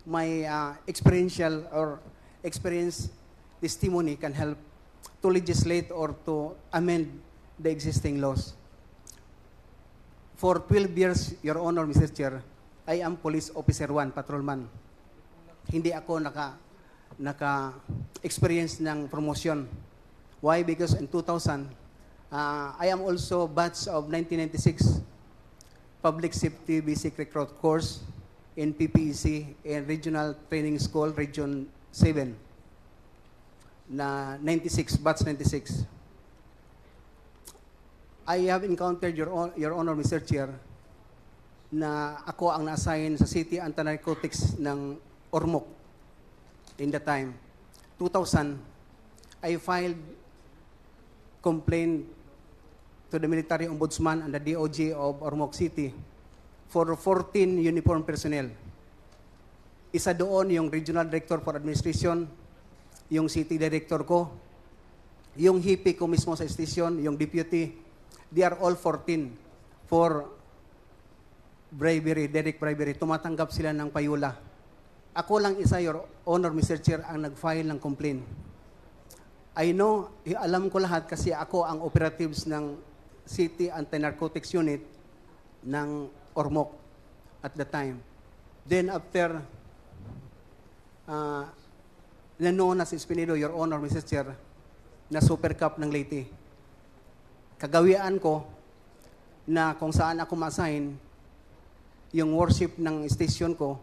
my experiential or experience testimony can help to legislate or to amend the existing laws. For 12 years, Your Honor, Mr. Chair, I am Police Officer 1, Patrolman. Hindi ako naka-experience ng promotion. Why? Because in 2000, I am also batch of 1996 Public Safety Basic Recruit Course in PPEC in Regional Training School, Region 7, na 96, batch 96. I have encountered, Your Honor, Mr. Chair, na ako ang na-assign sa City Anti-Narcotics ng Ormoc in the time. 2000, I filed complaint to the Military Ombudsman and the DOJ of Ormoc City for 14 uniformed personnel. Isa doon yung Regional Director for Administration, yung City Director ko, yung hippie ko mismo sa station, yung Deputy. They are all 14 for bribery, direct bribery. Tumatanggap sila ng payula. Ako lang isa, Your Honor, Mr. Chair, ang nag-file ng complaint. I know, alam ko lahat kasi ako ang operatives ng City Anti-Narcotics Unit ng Ormoc at the time. Then after, nanoon na si Espinido, Your Honor, Mr. Chair, na Super Cup ng Leyte. Kagawian ko na kung saan ako ma-assign yung worship ng station ko,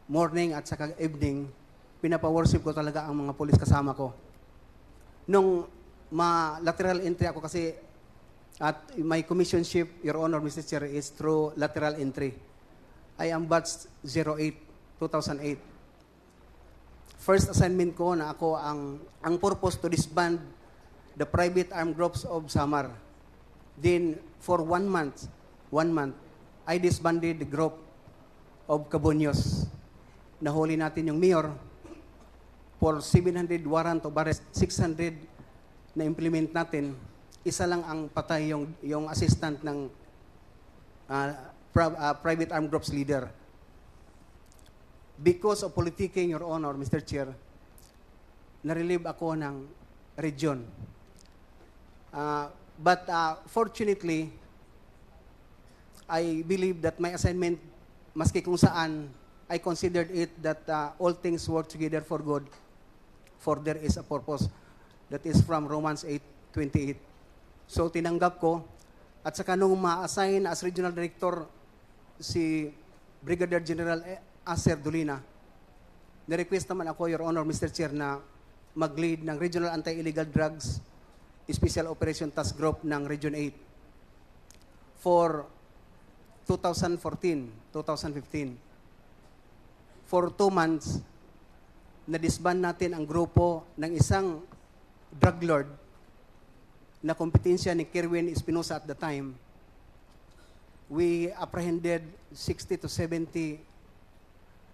morning at saka evening, pinapa-worship ko talaga ang mga polis kasama ko. Nung lateral entry ako kasi at my commissionship, Your Honor, Mr. Chair, is through lateral entry. I am batch 08, 2008. First assignment ko na ako ang purpose to disband the private armed groups of Samar. Then, for 1 month, I disbanded the group of Cabonyos. Nahuli natin yung mayor for 700 warrant of arrest, 600 na implement natin. Isa lang ang patay yung assistant ng private armed groups leader. Because of politicking, Your Honor, Mr. Chair, na-relieve ako ng region. But fortunately, I believe that my assignment, maski kung saan, I considered it that all things work together for good, for there is a purpose. That is from Romans 8:28. So tinanggap ko, at saka nung ma-assign as Regional Director si Brigadier General Acer Dolina, na-request naman ako, Your Honor, Mr. Chair, na mag-lead ng Regional Anti-Illegal Drugs Special Operation Task Group ng Region 8 for 2014-2015. For 2 months, na-disband natin ang grupo ng isang drug lord na kompetensya ni Kerwin Espinosa at the time. We apprehended 60 to 70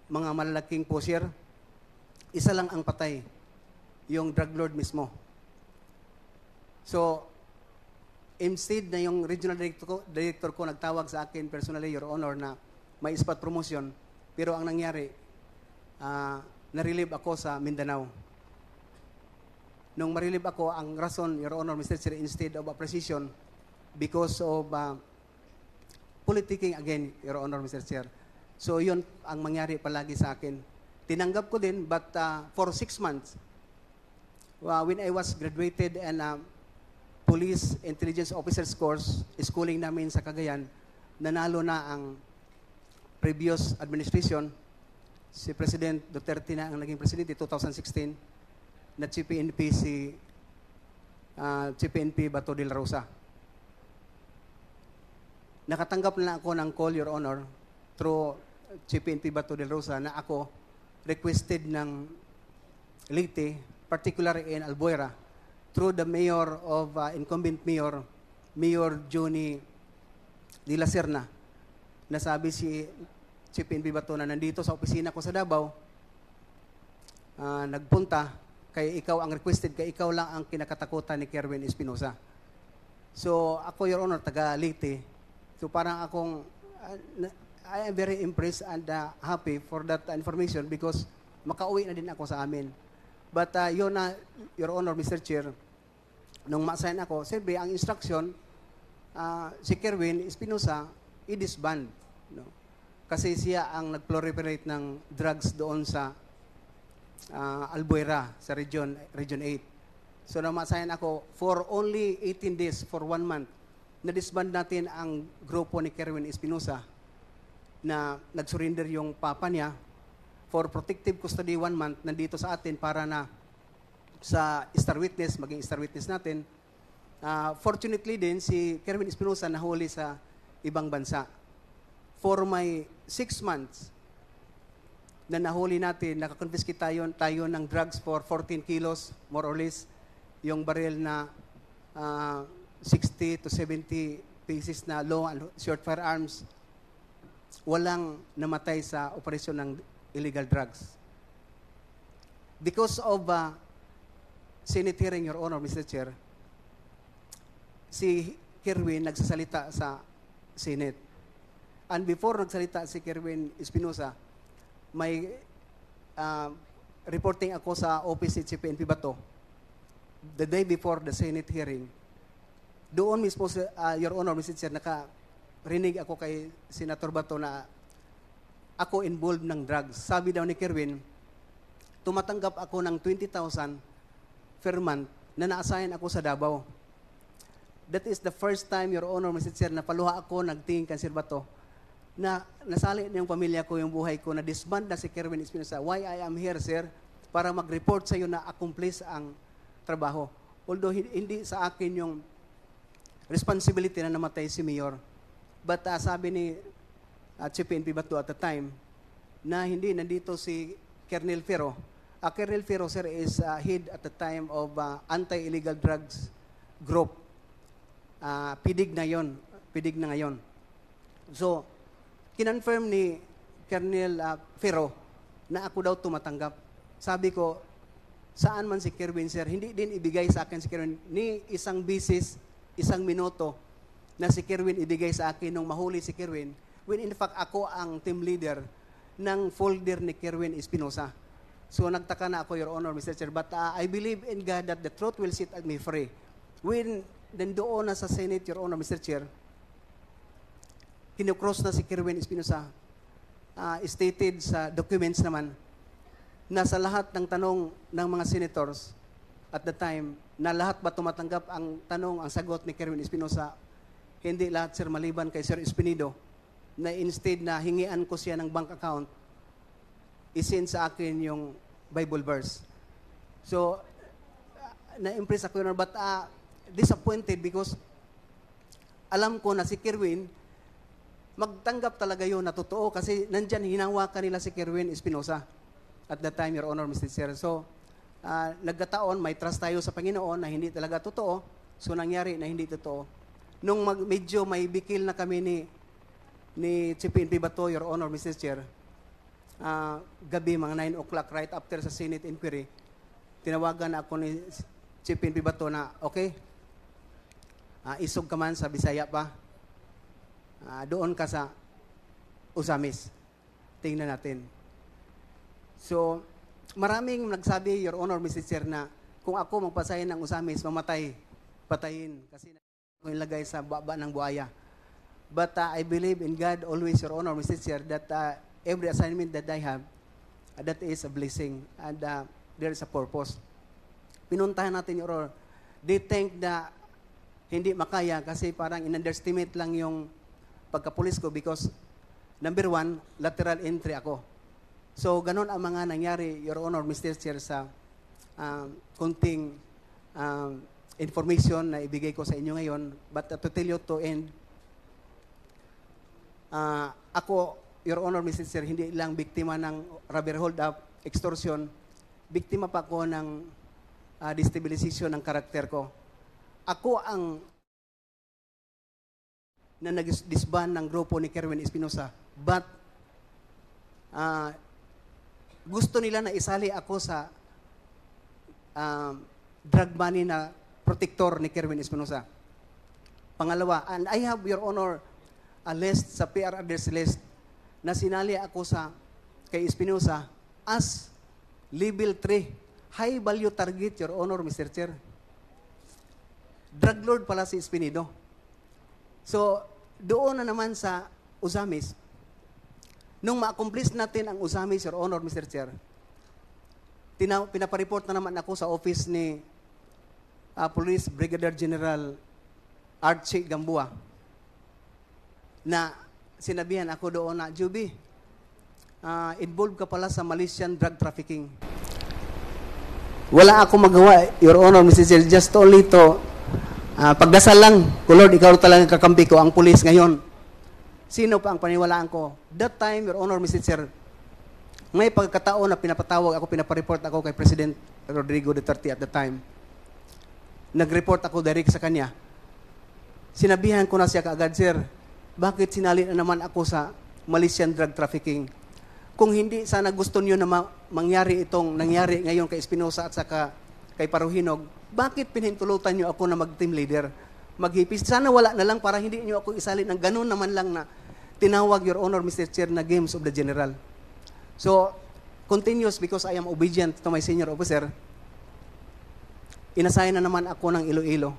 mga malalaking pusher. Isa lang ang patay, yung drug lord mismo. So, instead na yung regional director ko nagtawag sa akin personally, Your Honor, na may spot promotion, pero ang nangyari, na-relieve ako sa Mindanao. Nung ma-relieve ako, ang rason, Your Honor, Mr. Chair, instead of appreciation, because of politicking again, Your Honor, Mr. Chair. So, yun ang mangyari palagi sa akin. Tinanggap ko din, but for 6 months, when I was graduated and Police Intelligence Officers Course, schooling namin sa Cagayan, nanalo na ang previous administration. Si President Duterte na ang naging presidente 2016, na Chief PNP Chief PNP Bato de la Rosa. Nakatanggap na ako ng call, Your Honor, through Chief PNP Bato de la Rosa na ako requested ng Leyte, particularly in Albuera, through the mayor of incumbent mayor, Mayor Johnny de la Serna, nasabi si Chief PNP Bato na nandito sa opisina ko sa Davao, nagpunta, kaya ikaw ang requested, kaya ikaw lang ang kinakatakutan ni Kerwin Espinosa. So ako, Your Honor, taga Leyte, so parang akong, I am very impressed and happy for that information because makauwi na din ako sa amin. But yun na, Your Honor, Mr. Chair, nung ma-assign ako, siyempre, ang instruction, si Kerwin Espinosa, i-disband. No? Kasi siya ang nag-proliferate ng drugs doon sa Albuera, sa Region 8. So, nung ma-assign ako, for only 18 days, for 1 month, na-disband natin ang grupo ni Kerwin Espinosa na nag-surrender yung papa niya for protective custody 1 month, nandito sa atin para na sa star witness, maging star witness natin. Fortunately din, si Kerwin Espinosa nahuli sa ibang bansa. For my 6 months na nahuli natin, nakakonfiskate tayo ng drugs for 14 kilos, more or less, yung baril na 60 to 70 pieces na long and short firearms, walang namatay sa operasyon ng illegal drugs. Because of Senate hearing, Your Honor, Mr. Chair, si Kerwin nagsasalita sa Senate. And before nagsalita si Kerwin Espinosa, may reporting ako sa office ni PNP Bato the day before the Senate hearing. Doon mismo, Your Honor, Mr. Chair, nakarinig ako kay Senator Bato na ako involved ng drugs. Sabi daw ni Kerwin, tumatanggap ako ng 20,000 per month na na-assign ako sa Davao. That is the first time, Your Honor, Mr. Chair, na paluha ako, nagtingin kan Sir Bato, na nasali na yung pamilya ko, yung buhay ko, na disband na si Kerwin Espinosa. Why I am here, sir? Para mag-report sa iyo na accomplish ang trabaho. Although hindi sa akin yung responsibility na namatay si Mayor. But sabi ni Chief PNP Bato at the time, na hindi nandito si Colonel Ferro. Colonel Ferro, sir, is head at the time of anti-illegal drugs group. Pidig na ngayon. So, kinonfirm ni Colonel Ferro na ako daw tumatanggap. Sabi ko, saan man si Kerwin, sir, hindi din ibigay sa akin si Kerwin ni isang bisis, isang minuto na si Kerwin ibigay sa akin nung mahuli si Kerwin, when in fact ako ang team leader ng folder ni Kerwin Espinosa. So nagtaka na ako, Your Honor, Mr. Chair, but I believe in God that the truth will set me free. When doon na sa Senate, Your Honor, Mr. Chair, kinukross na si Kerwin Espinosa, stated sa documents naman, na sa lahat ng tanong ng mga senators at the time, na lahat ba tumatanggap ang tanong, ang sagot ni Kerwin Espinosa, hindi lahat, sir, maliban kay Sir Espinido, na instead na hingian ko siya ng bank account, isend sa akin yung Bible verse. So, na-impress ako yun, but disappointed because alam ko na si Kerwin, magtanggap talaga yun na totoo kasi nandyan hinawakan nila si Kerwin Espinosa at that time, Your Honor, Mr. Chair. So, nagkataon, may trust tayo sa Panginoon na hindi talaga totoo, so nangyari na hindi totoo. Nung medyo may bikil na kami ni Chief PNP Bato, Your Honor, Mr. Chair, gabi, mga 9 o'clock, right after sa Senate inquiry, tinawagan ako ni Chief PNP Bato na, okay, isog ka man sa Bisaya pa, doon ka sa Usamis. Tingnan natin. So, maraming nagsabi, Your Honor, Mr. Chair, na kung ako magpasahin ng Usamis, patayin. Kasi ako ilagay sa baba ng buhaya. But I believe in God always, Your Honor, Mr. Chair, that every assignment that I have, that is a blessing and there is a purpose. Pinuntahan natin, Your Honor. They think na hindi makaya kasi parang in-underestimate lang yung pagkapulis ko because number 1, lateral entry ako. So, ganun ang mga nangyari, Your Honor, Mr. Chair, sa kunting information na ibigay ko sa inyo ngayon. But to tell you to end, ako, Your Honor, Mr. Chair, hindi lang biktima ng rubber hold-up, extortion, biktima pa ko ng destabilization ng karakter ko. Ako ang na nag-disband ng grupo ni Kerwin Espinosa. But, gusto nila na isali ako sa drug money na protector ni Kerwin Espinosa. Pangalawa, and I have, Your Honor, a list sa PRRD's list na sinali ako kay Espinosa as level 3, high value target, Your Honor, Mr. Chair. Drug lord pala si Espinido. So, doon na naman sa Usamis, nung ma-accomplish natin ang Usamis, Your Honor, Mr. Chair, pinapareport na naman ako sa office ni Police Brigadier General Archie Gambua na sinabihan ako doon na, Juby, involved ka pala sa Malaysian drug trafficking. Wala ako magawa, Your Honor, Mr. Chair, just only to pagdasal lang, Lord, ikaw talagang kakampi ko, ang pulis ngayon. Sino pa ang paniwalaan ko? That time, Your Honor, Mr. Chair, may pagkataon na pinapatawag ako, pinapareport ako kay President Rodrigo Duterte at the time. Nag-report ako direct sa kanya. Sinabihan ko na siya kaagad, Sir, bakit sinali na naman ako sa Malaysian drug trafficking? Kung hindi sana gusto niyo na mangyari itong nangyari ngayon kay Espinosa at saka kay Paruhinog, bakit pinintulutan niyo ako na mag-team leader? Maghipis. Sana wala na lang para hindi niyo ako isalin ng ganun naman lang na tinawag, Your Honor, Mr. Chair, na games of the general. So, continuous because I am obedient to my senior officer, inassign na naman ako ng Iloilo.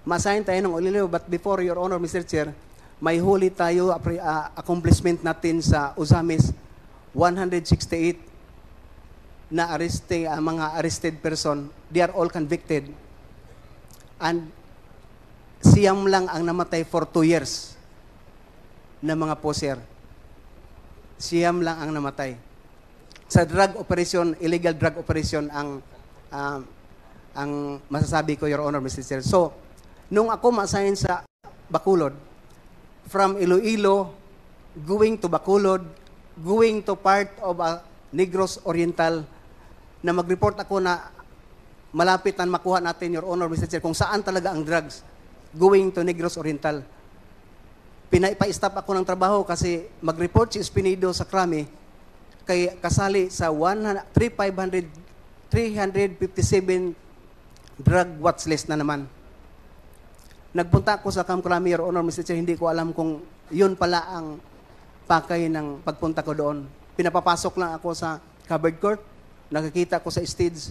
Ma-assign tayo ng Iloilo, but before, Your Honor, Mr. Chair, may huli tayo accomplishment natin sa Usamis, 168 na mga arrested person. They are all convicted. And siyam lang ang namatay for 2 years na mga poser. Siyam lang ang namatay. Sa drug operation, illegal drug operation ang masasabi ko, Your Honor, Mr. Chair. So, nung ako ma-assign sa Bacolod, from Iloilo, going to Bacolod, going to part of Negros Oriental, na mag-report ako na malapit na makuha natin, Your Honor, Mr. Chair, kung saan talaga ang drugs, going to Negros Oriental. Pa-stop ako ng trabaho kasi mag-report si Espinido sa krami kay kasali sa 357 drug watch list na naman. Nagpunta ako sa Camp Crame, Your Honor, Mr. Chair, hindi ko alam kung yun pala ang pakay ng pagpunta ko doon. Pinapapasok lang ako sa covered court, nakikita ko sa stage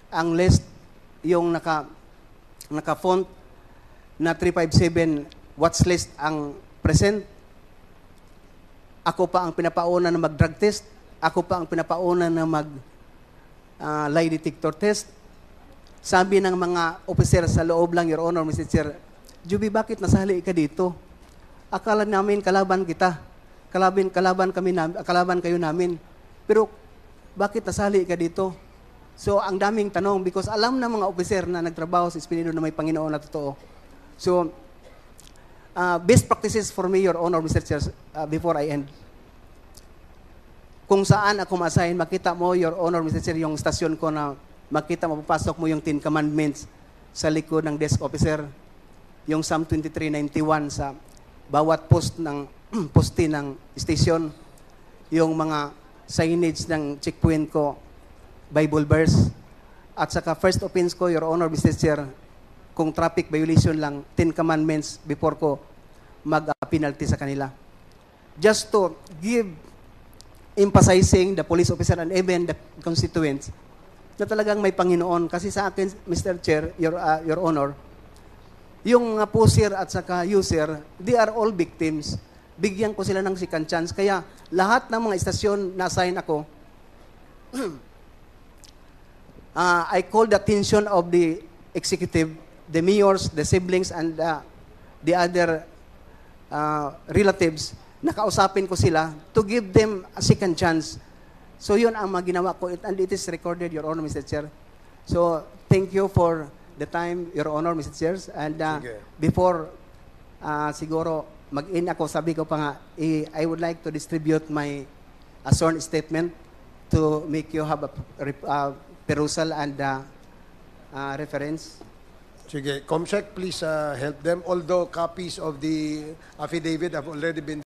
ang list, yung naka-font na 357 watch list ang present. Ako pa ang pinapauna na mag-drug test. Ako pa ang pinapauna na lie detector test. Sabi ng mga officer sa loob lang, Your Honor, Mr. Chair, Juby, bakit nasali ka dito? Akala namin kalaban kita. Kalaban kayo namin. Pero bakit nasali ka dito? So, ang daming tanong because alam ng mga officer na nagtrabaho sa Espinido na may Panginoon na totoo. So, best practices for me, Your Honor, Mr. Chair, before I end. Kung saan ako ma-assign, makita mo, Your Honor, Mr. Chair, yung stasyon ko na makita mo, papasok mo yung 10 commandments sa likod ng desk officer, yung Psalm 23:91 sa bawat poste ng station, yung mga signage ng checkpoint ko, Bible verse, at saka first offense ko, Your Honor, Mr. Chair, kung traffic violation lang, 10 commandments before ko mag-penalty sa kanila. Just to emphasizing the police officer and even the constituents na talagang may Panginoon. Kasi sa akin, Mr. Chair, Your Honor, yung mga poser at saka user, they are all victims. Bigyan ko sila ng second chance. Kaya lahat ng mga istasyon na assign ako, I call the attention of the executive, the mayors, the siblings, and the other relatives, nakausapin ko sila to give them a second chance. So yun ang mga ginawa ko, and it is recorded, Your Honor, Mr. Chair. So thank you for the time, Your Honor, Mr. Chair. And before siguro mag-in ako, sabi ko pa nga, I would like to distribute my sworn statement to make you have a perusal and reference. Sige, Comsec, please help them. Although copies of the affidavit have already been